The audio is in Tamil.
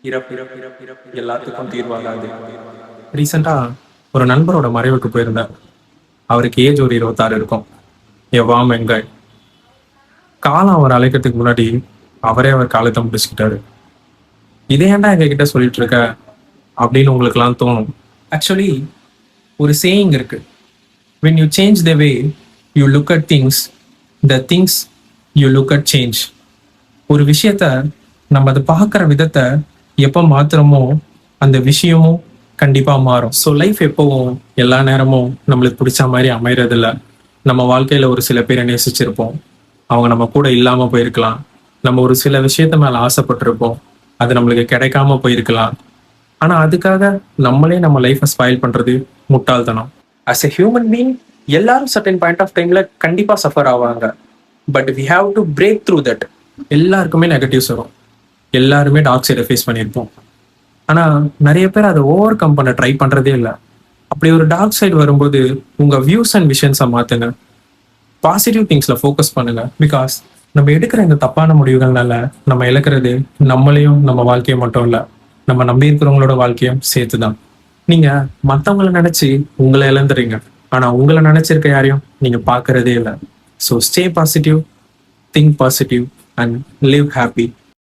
இறப்பு எல்லாத்துக்கும் தீர்வாகாது. ரீசெண்டா ஒரு நண்பரோட மறைவுக்கு போயிருந்தேன். அவருக்கு ஏஜ் ஒரு 26 இருக்கும். எவ்வாம் வெங்காய் காலம் அவர் அழைக்கிறதுக்கு முன்னாடி அவரே அவர் காலத்தை முடிச்சுக்கிட்டாரு. இதே ஏன்டா எங்க கிட்ட சொல்லிட்டு இருக்க அப்படின்னு உங்களுக்குலாம் தோணும். ஆக்சுவலி ஒரு சேயிங் இருக்கு. when you change the way you look at things, the things you look at change. ஒரு விஷயத்த நம்ம அதை பார்க்குற விதத்தை எப்போ மாத்துறோமோ அந்த விஷயமும் கண்டிப்பா மாறும். ஸோ லைஃப் எப்பவும் எல்லா நேரமும் நம்மளுக்கு பிடிச்ச மாதிரி அமையறதில்ல. நம்ம வாழ்க்கையில ஒரு சில பேரை நேசிச்சிருப்போம், அவங்க நம்ம கூட இல்லாம போயிருக்கலாம். நம்ம ஒரு சில விஷயத்த மேல ஆசைப்பட்டிருப்போம், அது நம்மளுக்கு கிடைக்காம போயிருக்கலாம். ஆனா அதுக்காக நம்மளே நம்ம லைஃப்பை ஸ்பாயில் பண்றது முட்டாள்தனம். அஸ் எ ஹியூமன் பீங் எல்லாரும் சர்டன் பாயிண்ட் ஆஃப் டைம்ல கண்டிப்பா சஃபர் ஆவாங்க. But we have to break through that. எல்லாருக்குமே நெகட்டிவ்ஸ் வரும், எல்லாருமே டார்க் சைடை ஃபேஸ் பண்ணியிருப்போம். ஆனா நிறைய பேர் அதை ஓவர் கம் பண்ண ட்ரை பண்றதே இல்லை. அப்படி ஒரு டார்க் சைடு வரும்போது உங்க வியூஸ் அண்ட் விஷன்ஸை மாத்துங்க. பாசிட்டிவ் திங்ஸ்ல ஃபோக்கஸ் பண்ணுங்க. பிகாஸ் நம்ம எடுக்கிற இந்த தப்பான முடிவுகள்னால நம்ம இழக்கிறது நம்மளையும் நம்ம வாழ்க்கையை மட்டும் இல்லை, நம்ம நம்பி இருக்கிறவங்களோட வாழ்க்கையும் சேர்த்துதான். நீங்க மற்றவங்களை நினைச்சு உங்களை இழந்துறீங்க, ஆனா உங்களை நினைச்சிருக்க யாரையும் நீங்க பார்க்கறதே இல்லை. So stay positive, think positive and live happy.